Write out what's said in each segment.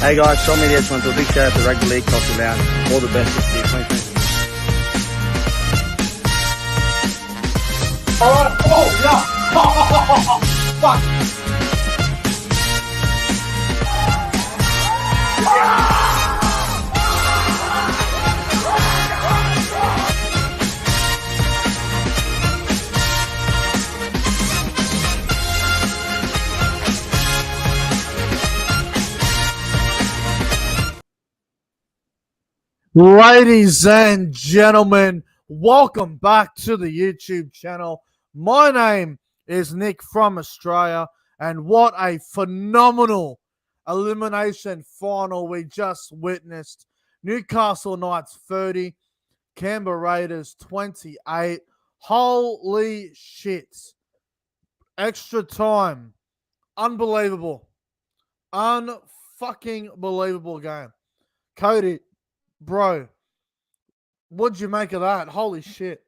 Hey guys, Sean Media just want to do a big shout out to Rugby League, Coastal Lounge. All the best this year, 2020. Alright, oh, yeah! Fuck! Ladies and gentlemen, welcome back to the YouTube channel. My name is Nick from Australia, and what a phenomenal elimination final we just witnessed. Newcastle Knights 30, Canberra Raiders 28. Holy shit. Extra time. Unbelievable. Unfucking believable game. Cody, bro, what'd you make of that? Holy shit.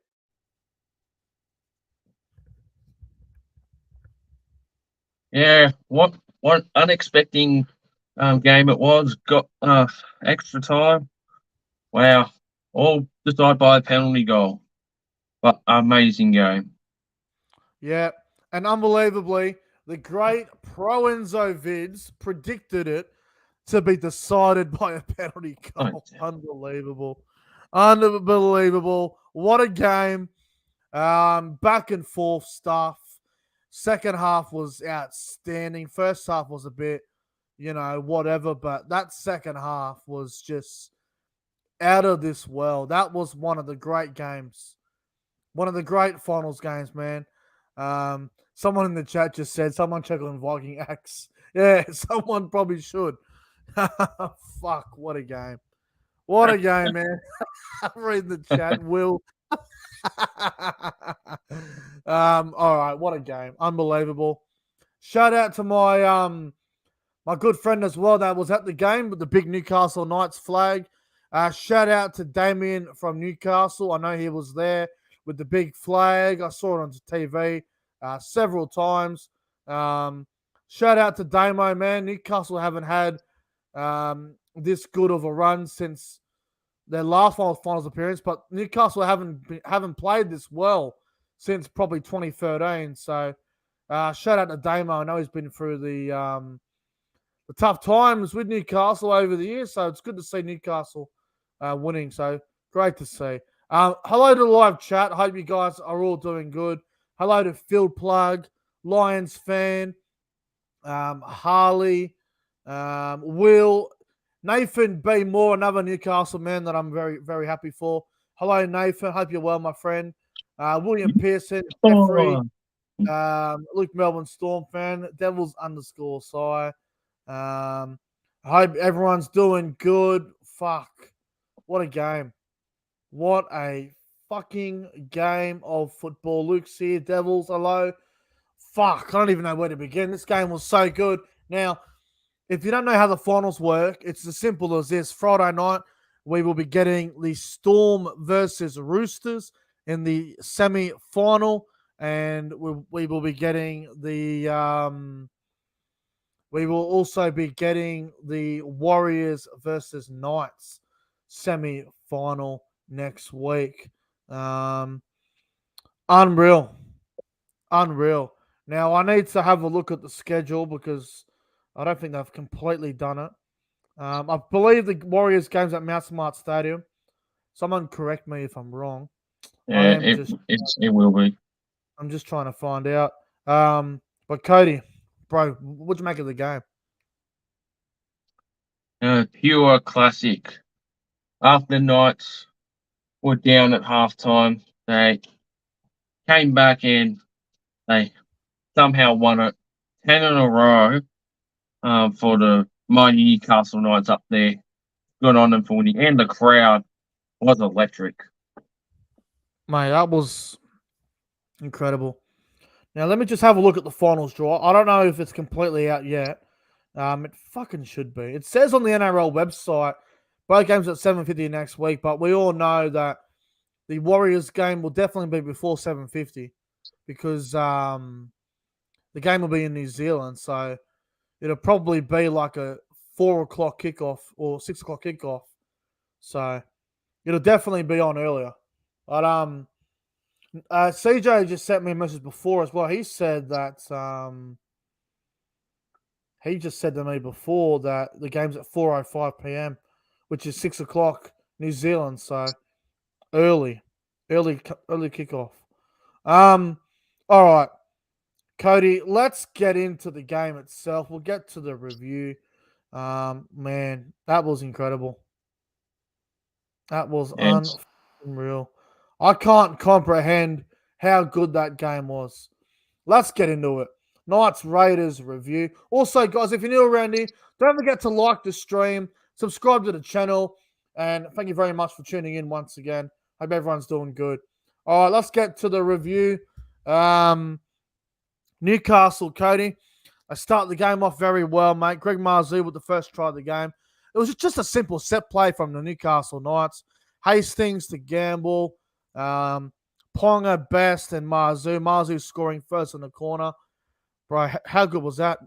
Yeah, what unexpected game it was. Got extra time. Wow, all decided by a penalty goal. But amazing game. Yeah, and unbelievably, the great Pro Enzo Vids predicted it to be decided by a penalty goal. Unbelievable. Unbelievable. What a game. Back and forth stuff. Second half was outstanding. First half was a bit, whatever. But that second half was just out of this world. That was one of the great games. One of the great finals games, man. Someone in the chat just said, someone check on Viking Axe. Yeah, someone probably should. Fuck, what a game. What a game, man. I'm reading the chat, Will. All right, what a game. Unbelievable. Shout out to my my good friend as well that was at the game with the big Newcastle Knights flag. Shout out to Damien from Newcastle. I know he was there with the big flag. I saw it on TV several times. Shout out to Damo, man. Newcastle haven't had this good of a run since their last finals appearance, but Newcastle haven't played this well since probably 2013. So shout out to Damo. I know he's been through the tough times with Newcastle over the years, so it's good to see Newcastle winning. So great to see. Hello to the live chat. Hope you guys are all doing good. Hello to Field Plug, Lions fan, Harley, Will, Nathan B. Moore, another Newcastle man that I'm very, very happy for. Hello, Nathan. Hope you're well, my friend. William Pearson, Jeffrey, Luke Melbourne Storm fan, Devils _Si. I hope everyone's doing good. Fuck. What a game. What a fucking game of football. Luke's here. Devils, hello. Fuck. I don't even know where to begin. This game was so good. Now, if you don't know how the finals work, it's as simple as this. Friday night, we will be getting the Storm versus Roosters in the semi-final, and we will be getting the we will also be getting the Warriors versus Knights semi-final next week. Unreal. Now, I need to have a look at the schedule because I don't think they've completely done it. I believe the Warriors game's at Mount Smart Stadium. Someone correct me if I'm wrong. Yeah, it will be. I'm just trying to find out. But Cody, bro, what'd you make of the game? Pure classic. After the Knights were down at halftime, they came back and they somehow won it 10 in a row for the mighty Newcastle Knights up there. Good on them for winning. And the crowd was electric. Mate, that was incredible. Now, let me just have a look at the finals draw. I don't know if it's completely out yet. It fucking should be. It says on the NRL website, both games at 7:50 next week, but we all know that the Warriors game will definitely be before 7:50 because the game will be in New Zealand. So it'll probably be like a 4 o'clock kickoff or 6 o'clock kickoff. So it'll definitely be on earlier. But CJ just sent me a message before as well. He said that he just said to me before that the game's at 4:05 p.m., which is 6 o'clock New Zealand. So early kickoff. All right, Cody. Let's get into the game itself. We'll get to the review. Man, that was incredible. That was Yes. unreal. I can't comprehend how good that game was. Let's get into it. Knights Raiders review. Also, guys, if you're new around here, don't forget to like the stream, subscribe to the channel, and thank you very much for tuning in once again. Hope everyone's doing good. All right, let's get to the review. Newcastle, Cody. I start the game off very well, mate. Greg Marzee with the first try of the game. It was just a simple set play from the Newcastle Knights. Hastings to Gamble. Ponga, Best, and Marzee. Marzee scoring first in the corner. Bro, how good was that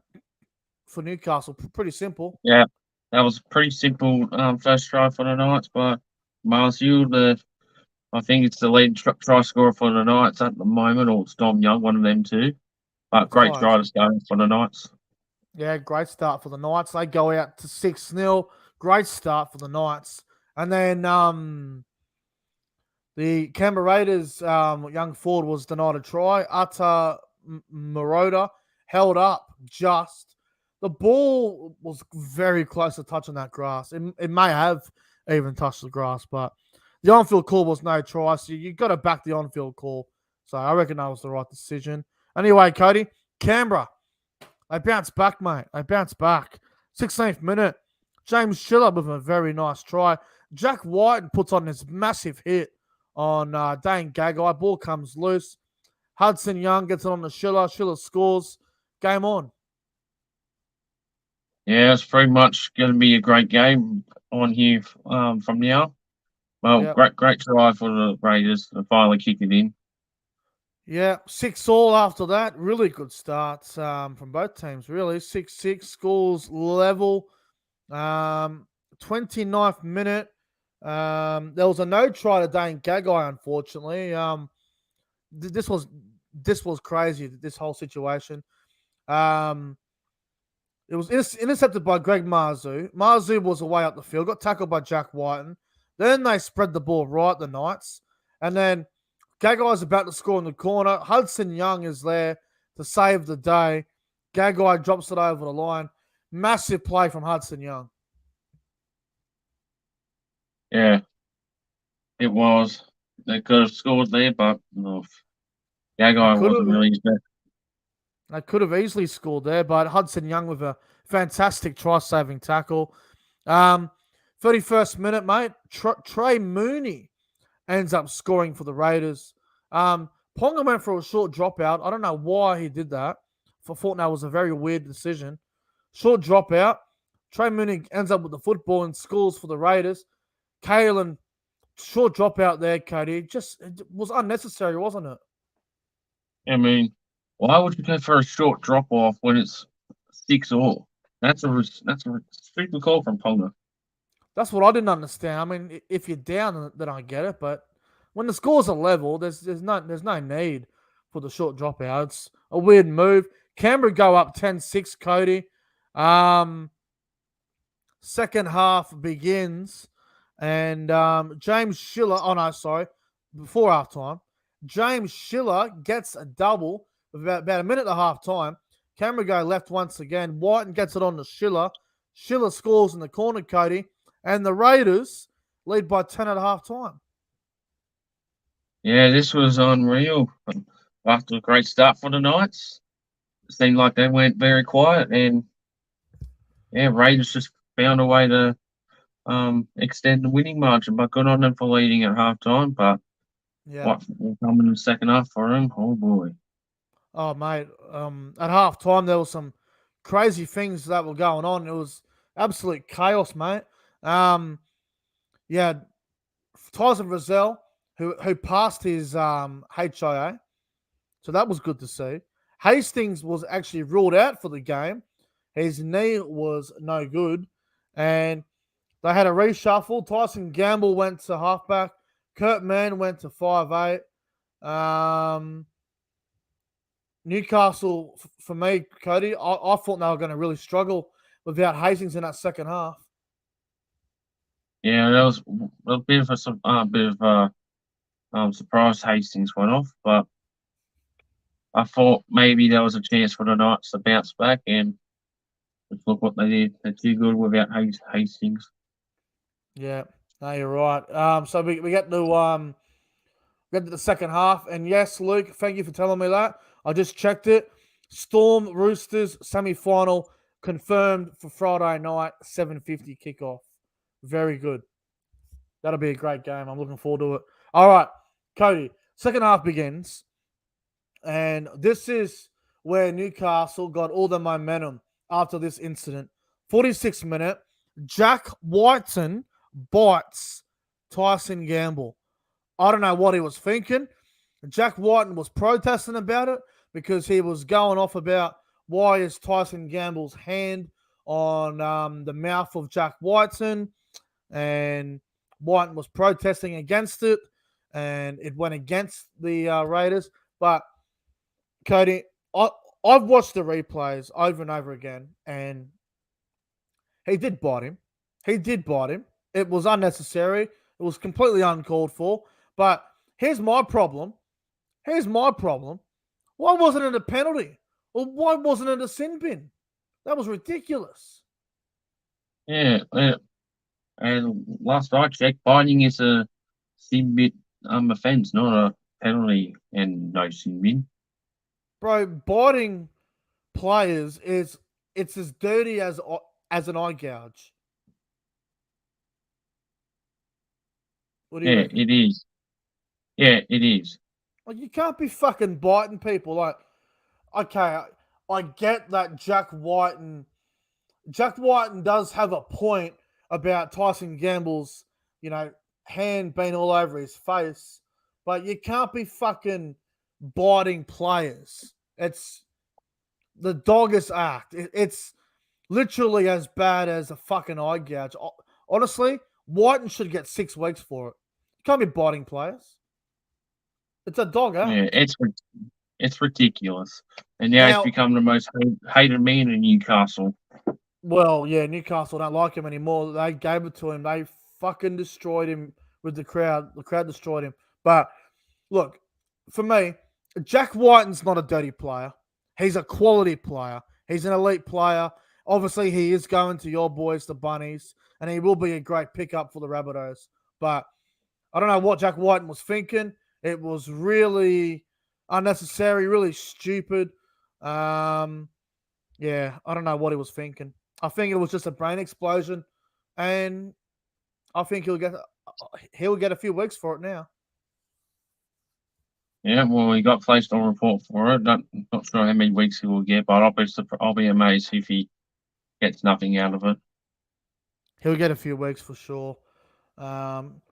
for Newcastle? Pretty simple. Yeah, that was a pretty simple first try for the Knights by Marzee. I think it's the lead try scorer for the Knights at the moment, or it's Dom Young, one of them too. But great try to start for the Knights. Yeah, great start for the Knights. They go out to 6-0. Great start for the Knights. And then the Canberra Raiders young forward was denied a try. Uta Maroda held up just. The ball was very close to touching that grass. It may have even touched the grass, but the on-field call was no try, so you got to back the on-field call. So I reckon that was the right decision. Anyway, Cody, Canberra, they bounced back, mate. They bounced back. 16th minute, James Schiller with a very nice try. Jack White puts on this massive hit on Dane Gagai. Ball comes loose. Hudson Young gets it on the Schiller. Schiller scores. Game on. Yeah, it's pretty much going to be a great game on here from now. Well, Yep. great try for the Raiders to finally kick it in. Yeah, 6-all after that. Really good starts from both teams, really. 6-6, scores level. 29th minute. There was a no try to Dane Gagai, unfortunately. This was crazy, this whole situation. It was intercepted by Greg Marzee. Marzee was away up the field, got tackled by Jack Whiten. Then they spread the ball right, the Knights. And then Gagai's about to score in the corner. Hudson Young is there to save the day. Gagai drops it over the line. Massive play from Hudson Young. Yeah, it was. They could have scored there, but no, Gagai wasn't really his best. They could have easily scored there, but Hudson Young with a fantastic try-saving tackle. 31st minute, mate. Trey Mooney ends up scoring for the Raiders. Ponga went for a short dropout. I don't know why he did that. I thought that was a very weird decision. Short dropout. Trey Mooney ends up with the football and scores for the Raiders. Kalen, short dropout there, Cody. It was unnecessary, wasn't it? I mean, why would you go for a short drop off when it's 6-all? That's a stupid call from Ponga. That's what I didn't understand. I mean, if you're down, then I get it. But when the scores are level, there's no need for the short dropout. It's a weird move. Canberra go up 10-6, Cody. Second half begins. And James Schiller, before halftime, James Schiller gets a double with about a minute and a half time. Canberra go left once again. Whiten gets it on to Schiller. Schiller scores in the corner, Cody. And the Raiders lead by 10 at half time. Yeah, this was unreal. After a great start for the Knights, it seemed like they went very quiet. And, yeah, Raiders just found a way to extend the winning margin. But good on them for leading at halftime. But what will come in the second half for them? Oh, boy. Oh, mate. At halftime, there was some crazy things that were going on. It was absolute chaos, mate. Yeah, Tyson Frizzell, who passed his HIA, so that was good to see. Hastings was actually ruled out for the game. His knee was no good. And they had a reshuffle. Tyson Gamble went to halfback. Kurt Mann went to 5'8". Newcastle, for me, Cody, I thought they were going to really struggle without Hastings in that second half. Yeah, that was a bit of a surprise. Hastings went off, but I thought maybe there was a chance for the Knights to bounce back, and just look what they did. They're too good without Hastings. Yeah, no, you're right. So we get to the second half, and yes, Luke, thank you for telling me that. I just checked it. Storm Roosters semi-final confirmed for Friday night, 7:50 kickoff. Very good. That'll be a great game. I'm looking forward to it. All right, Cody. Second half begins, and this is where Newcastle got all the momentum after this incident. 46th minute, Jack Whiten bites Tyson Gamble. I don't know what he was thinking. Jack Whiten was protesting about it because he was going off about why is Tyson Gamble's hand on the mouth of Jack Whiten, and Whiten was protesting against it, and it went against the Raiders. But Cody, I've watched the replays over and over again, and he did bite him. He did bite him. It was unnecessary. It was completely uncalled for. But here's my problem. Why wasn't it a penalty? Or why wasn't it a sin bin? That was ridiculous. Yeah, and last I checked, biting is a sin bin offence, not a penalty, and no sin bin. Bro, biting players it's as dirty as an eye gouge. What do you Yeah, reckon? it is. Yeah, it is. Like, you can't be fucking biting people. Like, okay, I get that Jack Whiten does have a point about Tyson Gamble's, hand being all over his face, but you can't be fucking biting players. It's the doggest act. It's literally as bad as a fucking eye gouge. Honestly, Whiten should get 6 weeks for it. You can't be biting players. It's a dog act. Yeah, it's ridiculous, and now he's Now, become the most hated man in Newcastle. well, yeah, Newcastle don't like him anymore. They gave it to him. They fucking destroyed him with the crowd. The crowd destroyed him. But look, for me, Jack Whiten's not a dirty player. He's a quality player. He's an elite player. Obviously, he is going to your boys, the Bunnies, and he will be a great pickup for the Rabbitohs. But I don't know what Jack Whiten was thinking. It was really unnecessary, really stupid. Yeah, I don't know what he was thinking. I think it was just a brain explosion, and I think he'll get a few weeks for it now. Yeah, well, he got placed on report for it. Not sure how many weeks he will get, but I'll be amazed if he gets nothing out of it. He'll get a few weeks for sure.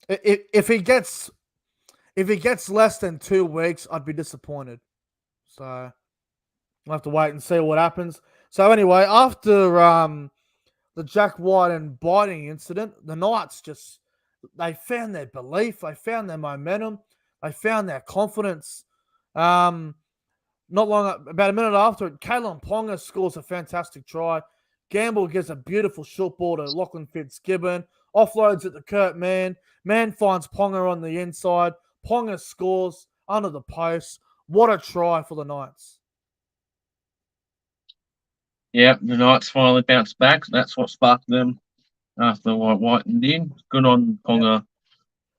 If he gets less than 2 weeks, I'd be disappointed. So we'll have to wait and see what happens. So anyway, after the Jack Whiten biting incident, the Knights they found their belief, they found their momentum, they found their confidence. Not long, about a minute after it, Kalen Ponga scores a fantastic try. Gamble gives a beautiful short ball to Lachlan Fitzgibbon, offloads it to Kurt Mann. Mann finds Ponga on the inside. Ponga scores under the post. What a try for the Knights. Yeah, the Knights finally bounced back. That's what sparked them after what Whiten did. Good on Ponga.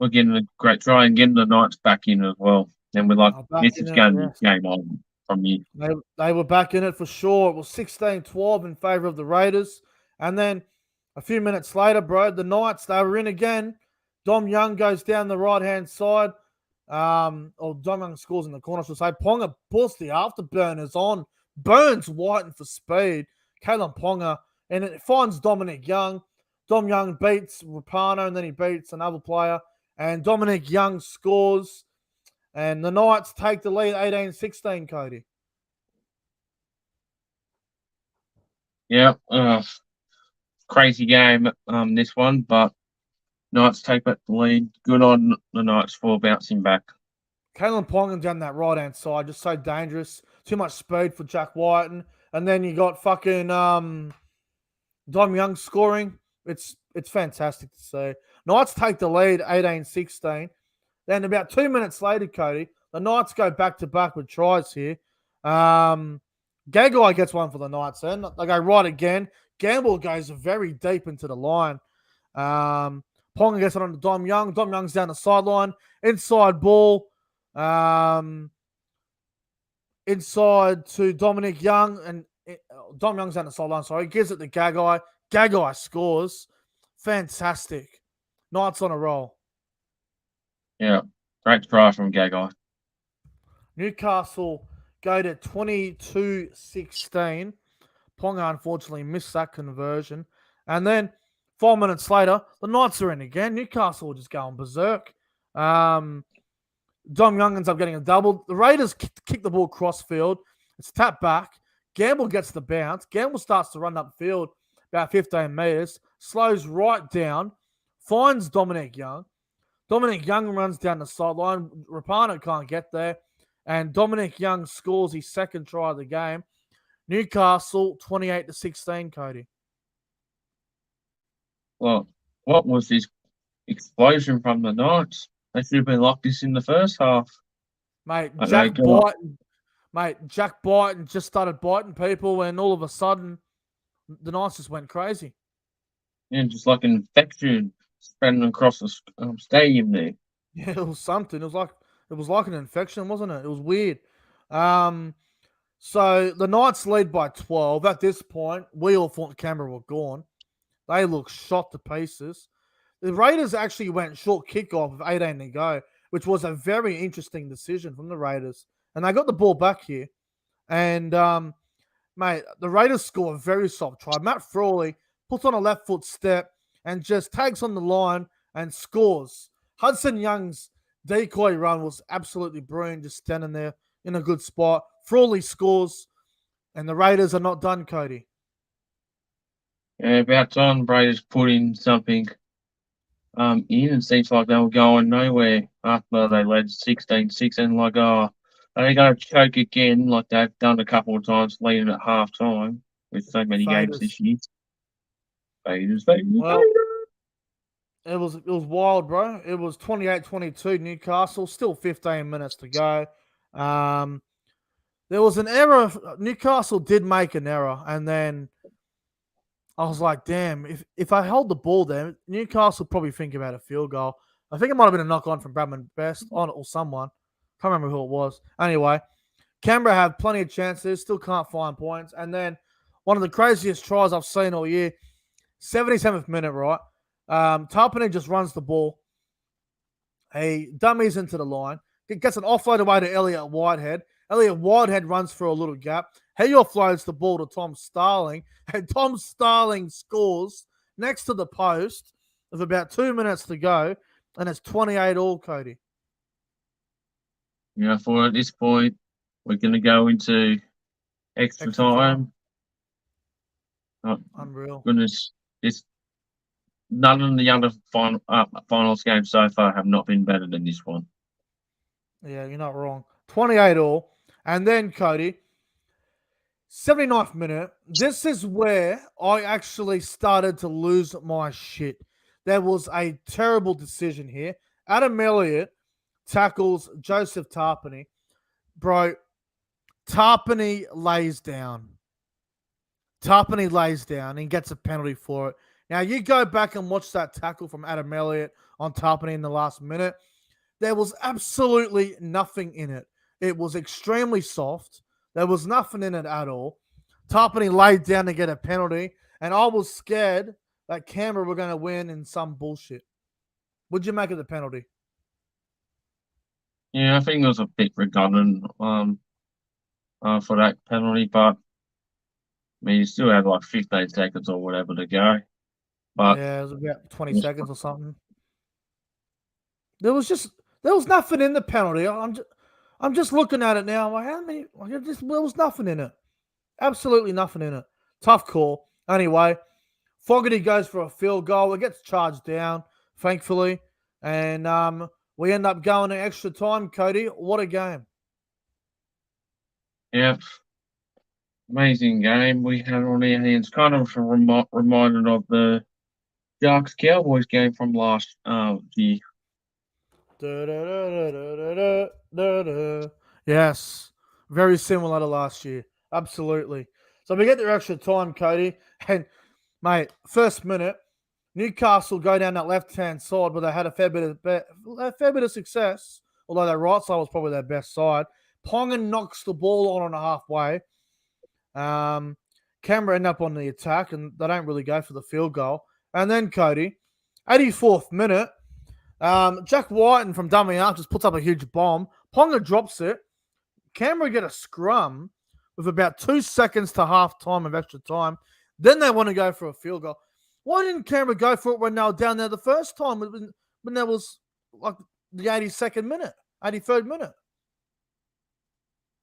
We're getting a great try and getting the Knights back in as well. And we're like, this is going to be game on from here. They were back in it for sure. It was 16-12 in favour of the Raiders. And then a few minutes later, bro, the Knights, they were in again. Dom Young goes down the right-hand side. Dom Young scores in the corner, I should say. Ponga pulls the afterburners on. Burns Whiten for speed. Kalen Ponga. And it finds Dominic Young. Dom Young beats Rapano, and then he beats another player. And Dominic Young scores. And the Knights take the lead 18-16, Cody. Yeah. crazy game, this one, but Knights take back the lead. Good on the Knights for bouncing back. Kalen Pongan down that right-hand side, just so dangerous. Too much speed for Jack Whiten. And then you got fucking Dom Young scoring. It's fantastic to see. Knights take the lead 18-16. Then about 2 minutes later, Cody, the Knights go back-to-back with tries here. Gagai gets one for the Knights then. They go right again. Gamble goes very deep into the line. Ponga gets it on to Dom Young. Dom Young's down the sideline. Inside ball. Inside to Dominic Young. And Dom Young's down the sideline, sorry. Gives it to Gagai. Gagai scores. Fantastic. Knights on a roll. Yeah, great try from Gagai. Newcastle go to 22-16. Ponga unfortunately missed that conversion. And then 4 minutes later, the Knights are in again. Newcastle were just going berserk. Dom Young ends up getting a double. The Raiders kick the ball crossfield. It's tapped back. Gamble gets the bounce. Gamble starts to run upfield about 15 metres. Slows right down. Finds Dominic Young. Dominic Young runs down the sideline. Rapano can't get there. And Dominic Young scores his second try of the game. Newcastle 28-16, Cody. Well, what was this explosion from the Knights? They should have been locked this in the first half. Mate, Okay, Jack Byton just started biting people, and all of a sudden, the Knights just went crazy. Yeah, just like an infection spreading across the stadium there. Yeah, it was something. It was like an infection, wasn't it? It was weird. So the Knights lead by 12. At this point, we all thought Canberra were gone. They looked shot to pieces. The Raiders actually went short kickoff with 18 to go, which was a very interesting decision from the Raiders. And they got the ball back here. And, mate, the Raiders score a very soft try. Matt Frawley puts on a left foot step and just tags on the line and scores. Hudson Young's decoy run was absolutely brilliant, just standing there in a good spot. Frawley scores, and the Raiders are not done, Cody. Yeah, about time Raiders put in something in, and seems like they were going nowhere after they led 16-6, and like, are they going to choke again like they've done a couple of times leading at half time with so many games this year? Raiders. Well, it was wild, bro. It was 28-22 Newcastle, still 15 minutes to go. There was an error. Newcastle did make an error, and then I was like, damn, if I hold the ball there, Newcastle probably think about a field goal. I think it might have been a knock-on from Bradman Best on it or someone. Can't remember who it was. Anyway, Canberra have plenty of chances, still can't find points. And then one of the craziest tries I've seen all year, 77th minute, right? Tarpany just runs the ball. He dummies into the line. Gets an offload away to Elliot Whitehead. Elliot Whitehead runs through a little gap. He offloads the ball to Tom Starling. And Tom Starling scores next to the post with about 2 minutes to go. And it's 28 all, Cody. Yeah, for at this point, we're going to go into extra time. Oh, unreal. Goodness, none of the other finals games so far have not been better than this one. Yeah, you're not wrong. 28 all. And then, Cody, 79th minute. This is where I actually started to lose my shit. There was a terrible decision here. Adam Elliott tackles Joseph Tarpany. Bro, Tarpany lays down. Tarpany lays down and gets a penalty for it. Now, you go back and watch that tackle from Adam Elliott on Tarpany in the last minute. There was absolutely nothing in it. It was extremely soft. There was nothing in it at all. Tarpany laid down to get a penalty, and I was scared that Canberra were going to win in some bullshit. What'd you make of the penalty? Yeah, I think it was a bit redundant for that penalty, but I mean, you still had like 15 seconds or whatever to go. But yeah, it was about 20 seconds or something. There was nothing in the penalty. I'm just looking at it now. I'm like, how many? There was nothing in it. Absolutely nothing in it. Tough call. Anyway, Fogarty goes for a field goal. It gets charged down, thankfully. And we end up going to extra time, Cody. What a game. Yep. Amazing game we had on our hands. Kind of reminded of the Sharks Cowboys game from last year. Yes. Very similar to last year. Absolutely. So we get their extra time, Cody. And, mate, first minute, Newcastle go down that left-hand side, but they had a fair bit of success, although their right side was probably their best side. Ponga knocks the ball on a halfway. Canberra end up on the attack, and they don't really go for the field goal. And then, Cody, 84th minute, Jack Whiten from dummy half just puts up a huge bomb. Ponga drops it. Canberra get a scrum with about 2 seconds to half time of extra time. Then they want to go for a field goal. Why didn't Canberra go for it when they were down there the first time when there was like the 82nd minute, 83rd minute?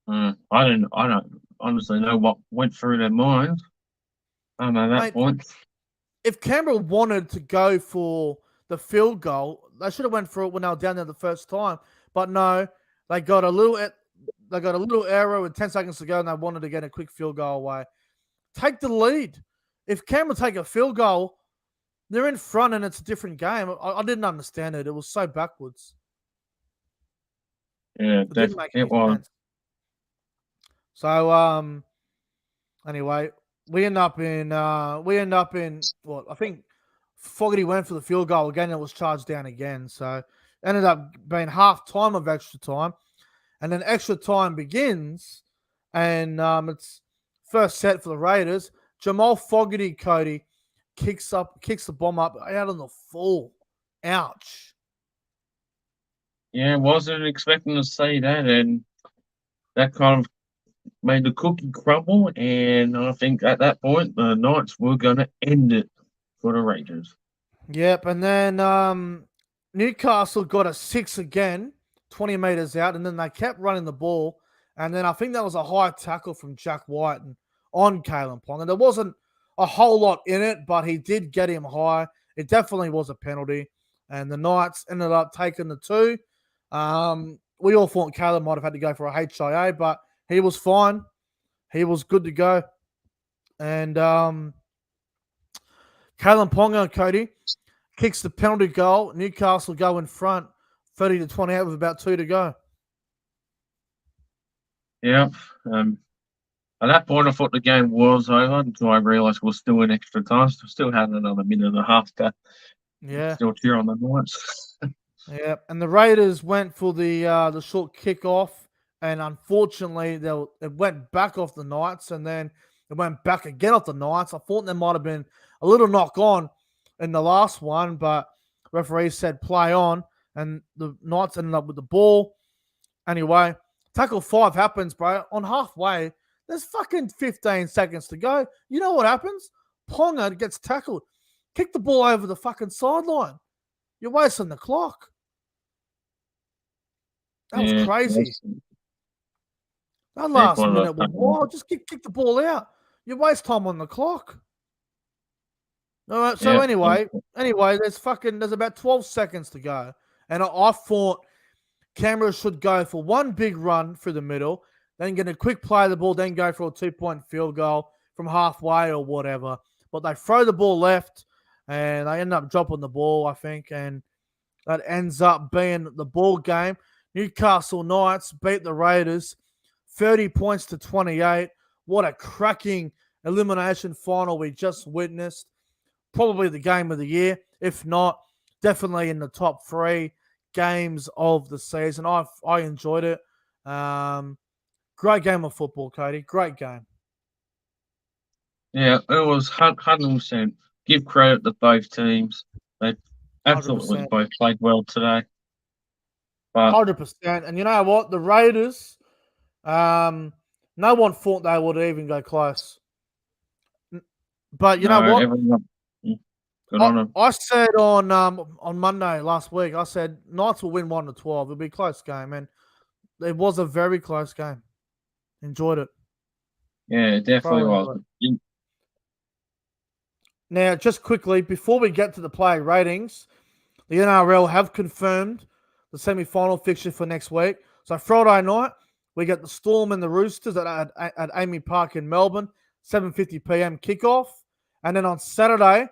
I don't honestly know what went through their minds. I don't know that point. If Canberra wanted to go for the field goal, they should have went for it when they were down there the first time. But no, they got a little error with 10 seconds to go, and they wanted to get a quick field goal away. Take the lead. If Canberra take a field goal, they're in front and it's a different game. I didn't understand it. It was so backwards. Yeah, it didn't make any sense. So anyway, we end up in what I think Fogarty went for the field goal again. It was charged down again. So ended up being half time of extra time, and then extra time begins, and it's first set for the Raiders. Jamal Fogarty, Cody, kicks the bomb up out on the full. Ouch. Yeah, wasn't expecting to see that, and that kind of made the cookie crumble. And I think at that point, the Knights were going to end it for the Raiders. Yep, and then Newcastle got a 6 again, 20 meters out, and then they kept running the ball. And then I think that was a high tackle from Jack Whiten on Kalen Ponga. There wasn't a whole lot in it, but he did get him high. It definitely was a penalty. And the Knights ended up taking the 2. We all thought Kalen might have had to go for a HIA, but he was fine. He was good to go. And Kalen Ponga, Cody, kicks the penalty goal. Newcastle go in front, 30-28 with about 2 to go. Yeah. At that point, I thought the game was over until I realised we're still in extra time. Still had another minute and a half to still cheer on the Knights. Yeah, and the Raiders went for the short kickoff, and unfortunately, it went back off the Knights, and then it went back again off the Knights. I thought there might have been a little knock on in the last one, but referee said play on, and the Knights ended up with the ball. Anyway, tackle 5 happens, bro. On halfway, there's fucking 15 seconds to go. You know what happens? Ponga gets tackled. Kick the ball over the fucking sideline. You're wasting the clock. That was crazy. That last minute was wild. Just kick the ball out. You waste time on the clock. All right. So anyway, there's about 12 seconds to go, and I thought Canberra should go for one big run through the middle, then get a quick play of the ball, then go for a 2-point field goal from halfway or whatever. But they throw the ball left, and they end up dropping the ball, I think, and that ends up being the ball game. Newcastle Knights beat the Raiders 30-28. What a cracking elimination final we just witnessed. Probably the game of the year. If not, definitely in the top 3 games of the season. I enjoyed it. Great game of football, Cody. Great game. Yeah, it was 100%. Give credit to both teams. They absolutely 100%. Both played well today. 100%. And you know what? The Raiders, no one thought they would even go close. But you know what? I said on Monday last week, I said Knights will win 1-12. It'll be a close game, and it was a very close game. Enjoyed it. Yeah, it definitely was. Now, just quickly, before we get to the player ratings, the NRL have confirmed the semi-final fixture for next week. So Friday night, we get the Storm and the Roosters at Amy Park in Melbourne, 7:50 p.m. kickoff. And then on Saturday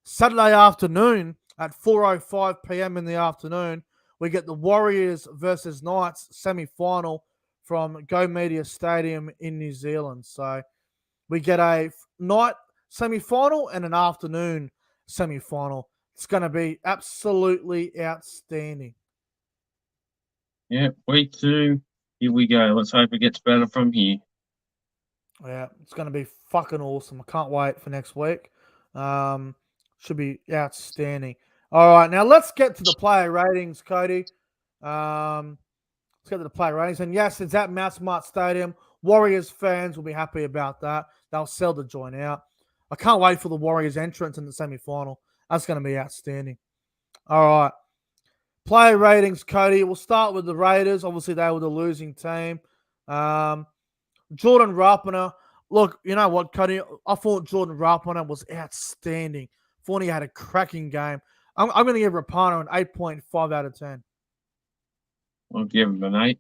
afternoon at 4:05 p.m. in the afternoon, we get the Warriors versus Knights semi-final from Go Media Stadium in New Zealand. So we get a night semi-final and an afternoon semi-final. It's going to be absolutely outstanding. Yeah, week 2. Here we go. Let's hope it gets better from here. Yeah, it's going to be fucking awesome. I can't wait for next week. Should be outstanding. All right, now let's get to the player ratings, Cody. Let's get to the player ratings. And yes, it's at Mount Smart Stadium. Warriors fans will be happy about that. They'll sell the joint out. I can't wait for the Warriors' entrance in the semi-final. That's going to be outstanding. All right. Player ratings, Cody. We'll start with the Raiders. Obviously, they were the losing team. Jordan Rapana. Look, you know what, Cody? I thought Jordan Rapana was outstanding. Thought he had a cracking game. I'm going to give Rapana an 8.5 out of 10. I'll give him an 8.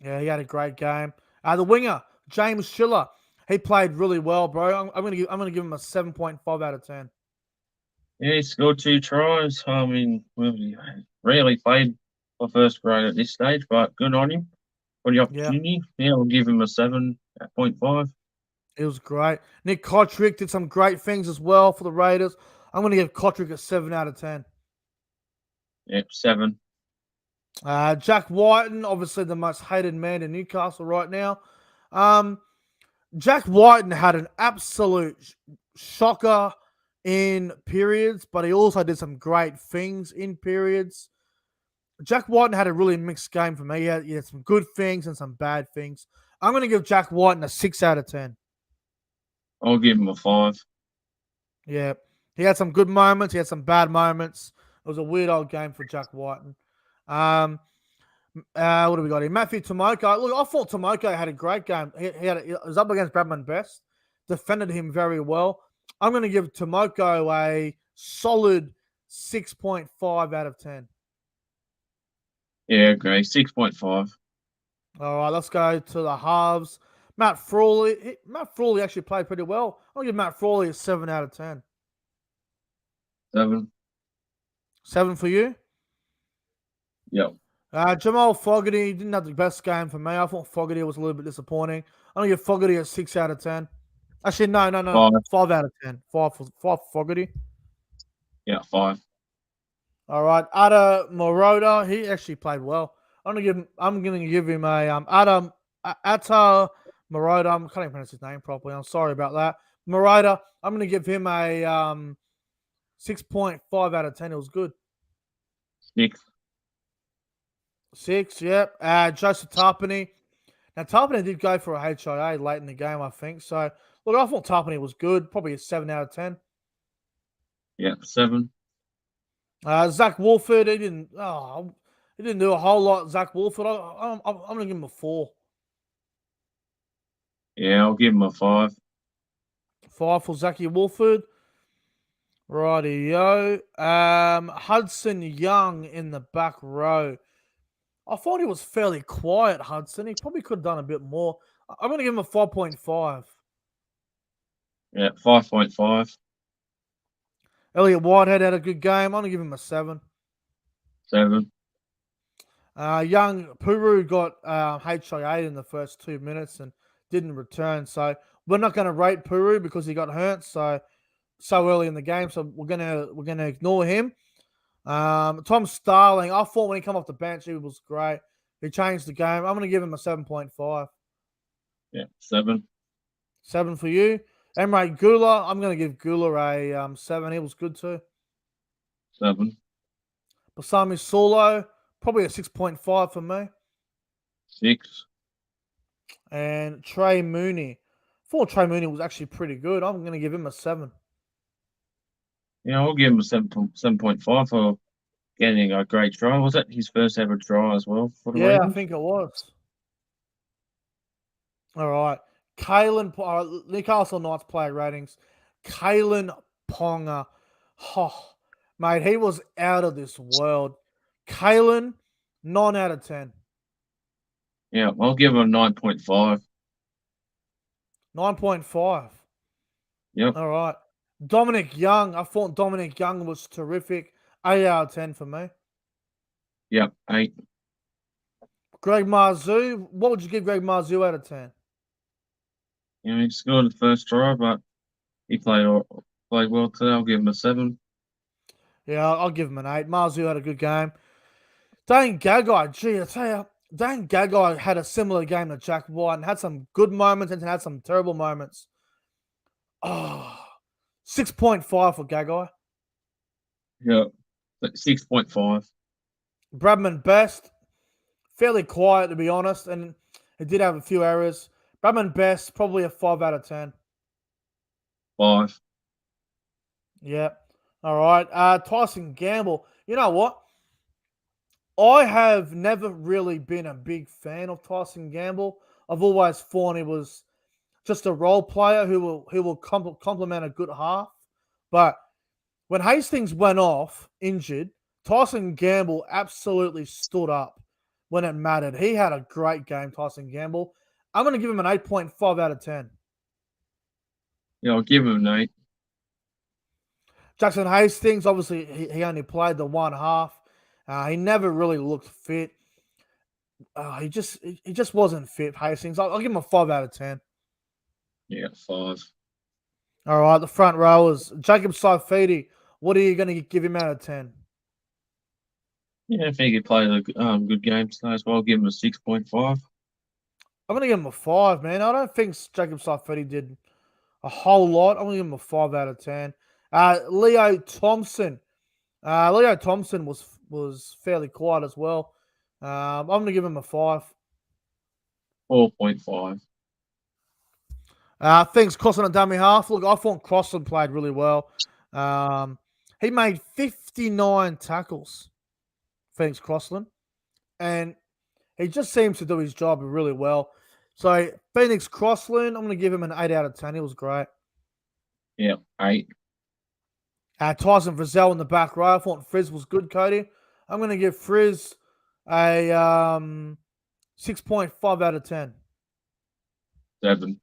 Yeah, he had a great game. The winger, James Schiller. He played really well, bro. I'm going to give him a 7.5 out of 10. Yeah, he scored 2 tries. I mean, well, he rarely played for first grade at this stage, but good on him for the opportunity. Yeah, I'll give him a 7.5. It was great. Nick Kotrick did some great things as well for the Raiders. I'm going to give Kotrick a 7 out of 10. Yep, 7. Jack Whiten, obviously the most hated man in Newcastle right now. Jack Whiten had an absolute shocker in periods, but he also did some great things in periods. Jack Whiten had a really mixed game for me. He had some good things and some bad things. I'm going to give Jack Whiten a 6 out of 10. I'll give him a 5. Yeah. He had some good moments. He had some bad moments. It was a weird old game for Jack Whiten. What do we got here? Matthew Tomoko. Look, I thought Tomoko had a great game. He was up against Bradman Best. Defended him very well. I'm going to give Tomoko a solid 6.5 out of 10. Yeah, agree. 6.5. All right, let's go to the halves. Matt Frawley. Matt Frawley actually played pretty well. I'll give Matt Frawley a 7 out of 10. 7. 7 for you? Yep. Jamal Fogarty didn't have the best game for me. I thought Fogarty was a little bit disappointing. I'm going to give Fogarty a 6 out of 10. Actually, no. 5 out of 10. 5 for Fogarty. Yeah, 5. All right. Ada Moroda, he actually played well. I'm going to give him a Ata Moroda. I can't even pronounce his name properly. I'm sorry about that. Moroda, I'm going to give him a 6.5 out of 10. It was good. 6. 6, yep. Joseph Tarpany. Now, Tarpany did go for a HIA late in the game, I think. So, look, I thought Tarpany was good. Probably a 7 out of 10. Yeah, 7. Zach Wolford, he didn't do a whole lot. Zach Wolford, I'm going to give him a 4. Yeah, I'll give him a 5. 5 for Zachy Wolford. Rightio. Hudson Young in the back row. I thought he was fairly quiet, Hudson. He probably could have done a bit more. I'm going to give him a 4.5. Yeah, 5.5. Elliot Whitehead had a good game. I'm going to give him a 7. 7. Young Puru got HIA in the first 2 minutes and didn't return. So we're not going to rate Puru because he got hurt so early in the game. So we're gonna ignore him. Tom Starling, I thought when he came off the bench, he was great. He changed the game. I'm going to give him a 7.5. Yeah, 7. 7 for you. Emre Gula, I'm going to give Gula a 7. He was good too. 7. Basami Solo, probably a 6.5 for me. 6. And Trey Mooney. I thought Trey Mooney was actually pretty good. I'm going to give him a 7. Yeah, I'll give him a 7.5 for getting a great try. Was that his first ever try as well for the Yeah, Ravens? I think it was. All right. Kalen, Newcastle Knights player ratings. Kalen Ponga. Oh, mate, he was out of this world. Kalen, 9 out of 10. Yeah, I'll give him a 9.5. 9.5. Yep, All right. Dominic Young. I thought Dominic Young was terrific. 8 out of 10 for me. yep, 8. Greg Marzou. What would you give Greg Marzou out of 10? You know, he scored the first try, but he played well today. I'll give him a 7. Yeah, I'll give him an 8. Marzou had a good game. Dane Gagai, gee, I tell you, Dane Gagai had a similar game to Jack White and had some good moments and had some terrible moments. Oh, 6.5 for Gagai. Yeah, 6.5. Bradman Best, fairly quiet to be honest, and he did have a few errors. Bradman Best, probably a 5 out of 10. 5. Yeah. All right. Tyson Gamble. You know what? I have never really been a big fan of Tyson Gamble. I've always thought he was just a role player who will complement a good half. But when Hastings went off injured, Tyson Gamble absolutely stood up when it mattered. He had a great game, Tyson Gamble. I'm going to give him an 8.5 out of 10. Yeah, I'll give him an 8. Jackson Hastings, obviously, he only played the one half. He never really looked fit. He just wasn't fit, Hastings. I'll give him a 5 out of 10. Yeah, 5. All right, the front rowers. Jacob Saifidi, what are you going to give him out of 10? Yeah, I think he played a good game today as well. I'll give him a 6.5. I'm going to give him a 5, man. I don't think Jacob Saifidi did a whole lot. I'm going to give him a 5 out of 10. Leo Thompson. Leo Thompson was fairly quiet as well. I'm going to give him a 5. 4.5. Thanks, Crossland and dummy half. Look, I thought Crossland played really well. He made 59 tackles, Phoenix Crossland, and he just seems to do his job really well. So, Phoenix Crossland, I'm going to give him an 8 out of 10. He was great. Yeah, 8. Tyson Frizzell in the back row. I thought Frizz was good, Cody. I'm going to give Frizz a 6.5 out of 10. 7.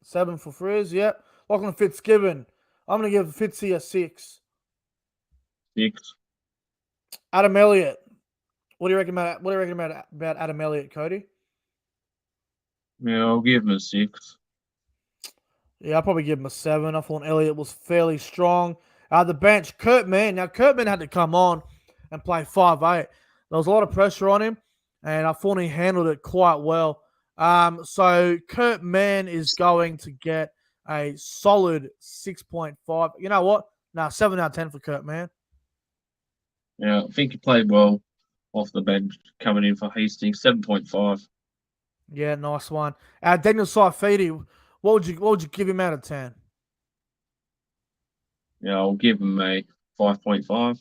7 for Frizz, yep. Lachlan Fitzgibbon. I'm going to give Fitzy a 6. 6. Adam Elliott. What do you reckon about Adam Elliott, Cody? Yeah, I'll give him a 6. Yeah, I'll probably give him a 7. I thought Elliott was fairly strong. The bench, Kurt Mann. Now, Kurt Mann had to come on and play 5'8". There was a lot of pressure on him, and I thought he handled it quite well. So Kurt Mann is going to get a solid 6.5. You know what? 7 out of 10 for Kurt Mann. Yeah, I think he played well off the bench coming in for Hastings. 7.5. Yeah, nice one. Daniel Saifidi, what would you give him out of 10? Yeah, I'll give him a 5.5.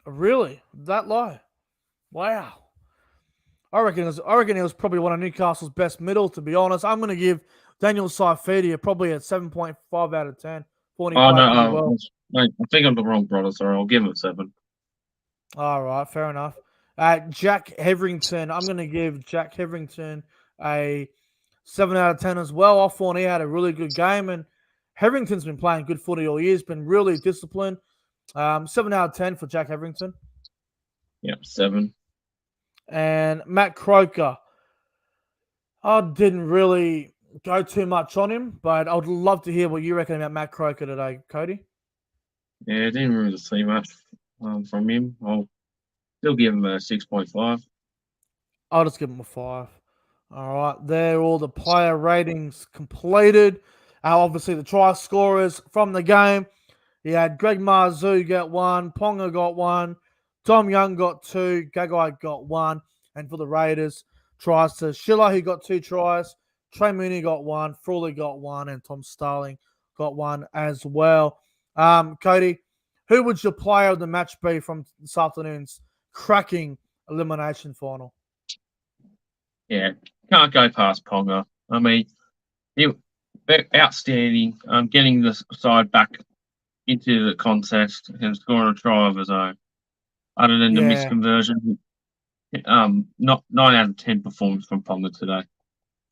Really? That low? Wow. I reckon he was probably one of Newcastle's best middle, to be honest. I'm going to give Daniel Saifidi probably a 7.5 out of 10. Oh, Played pretty no, well. I think I'm the wrong brother, sorry. I'll give him a 7. All right, fair enough. Jack Heverington, I'm going to give Jack Heverington a 7 out of 10 as well. I thought he had a really good game, and Heverington's been playing good footy all year. He's been really disciplined. 7 out of 10 for Jack Heverington. Yep, 7. And Matt Croker, I didn't really go too much on him, but I would love to hear what you reckon about Matt Croker today, Cody. Yeah, I didn't really see much from him. I'll still give him a 6.5. I'll just give him a 5. All right, there all the player ratings completed. Obviously, the try scorers from the game. You had Greg Marzou get 1, Ponga got 1, Tom Young got 2, Gagai got 1, and for the Raiders, tries to Schiller, who got 2 tries, Trey Mooney got 1, Frawley got 1, and Tom Starling got 1 as well. Cody, who would your player of the match be from this afternoon's cracking elimination final? Yeah, can't go past Ponga. I mean, outstanding. Getting the side back into the contest and scoring a try of his own. Other than the Yeah, misconversion, not 9 out of 10 performance from Ponga today.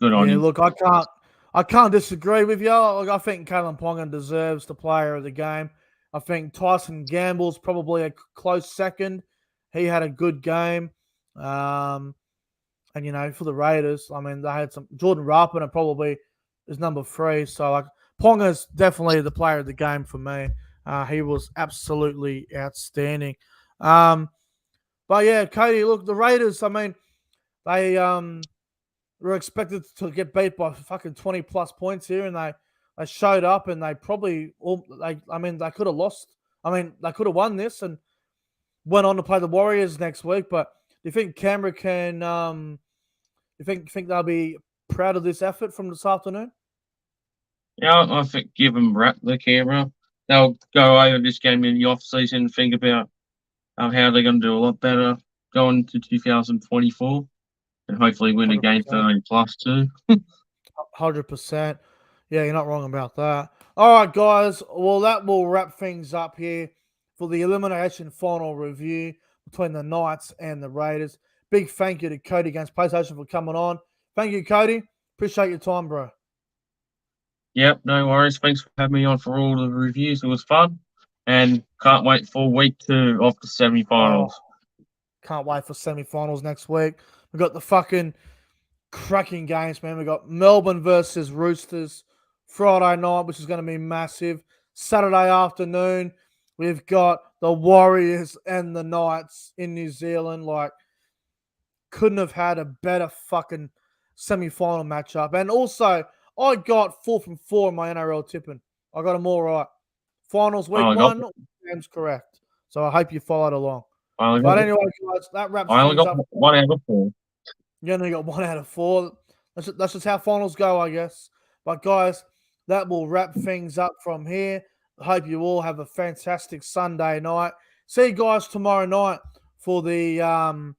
Good on yeah. him. Look, I can't disagree with you. Like, I think Kalen Ponga deserves the player of the game. I think Tyson Gamble's probably a close second. He had a good game. And for the Raiders, I mean, they had some Jordan Rapin probably is number 3. So like Ponga's definitely the player of the game for me. He was absolutely outstanding. But yeah, Cody, look, the Raiders, I mean, they were expected to get beat by fucking 20 plus points here, and they showed up, and they probably they could have lost. I mean, they could have won this and went on to play the Warriors next week. But do you think Canberra can? You think they'll be proud of this effort from this afternoon? Yeah, I think give them the camera. They'll go over this game in the off season and think about how they're going to do a lot better going to 2024 and hopefully win a game 30 plus too. 100%. Yeah, you're not wrong about that. All right, guys. Well, that will wrap things up here for the elimination final review between the Knights and the Raiders. Big thank you to Cody against PlayStation for coming on. Thank you, Cody. Appreciate your time, bro. Yep, no worries. Thanks for having me on for all the reviews. It was fun. And can't wait for week 2 of the semi-finals. Can't wait for semi-finals next week. We've got the fucking cracking games, man. We've got Melbourne versus Roosters Friday night, which is going to be massive. Saturday afternoon, we've got the Warriors and the Knights in New Zealand. Like, couldn't have had a better fucking semi-final matchup. And also, I got 4 from 4 in my NRL tipping. I got them all right. Finals week 1, game's correct. So I hope you followed along. But anyway, guys, that wraps I only things got up. 1 out of 4. You only got 1 out of 4. That's just how finals go, I guess. But guys, that will wrap things up from here. I hope you all have a fantastic Sunday night. See you guys tomorrow night for the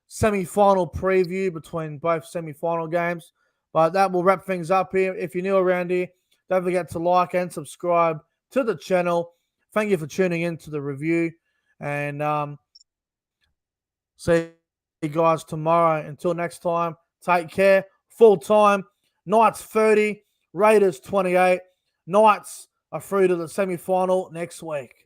semi-final preview between both semi-final games. But that will wrap things up here. If you're new around here, don't forget to like and subscribe to the channel. Thank you for tuning in to the review. And see you guys tomorrow. Until next time, take care. Full time. Knights 30, Raiders 28. Knights are through to the semi-final next week.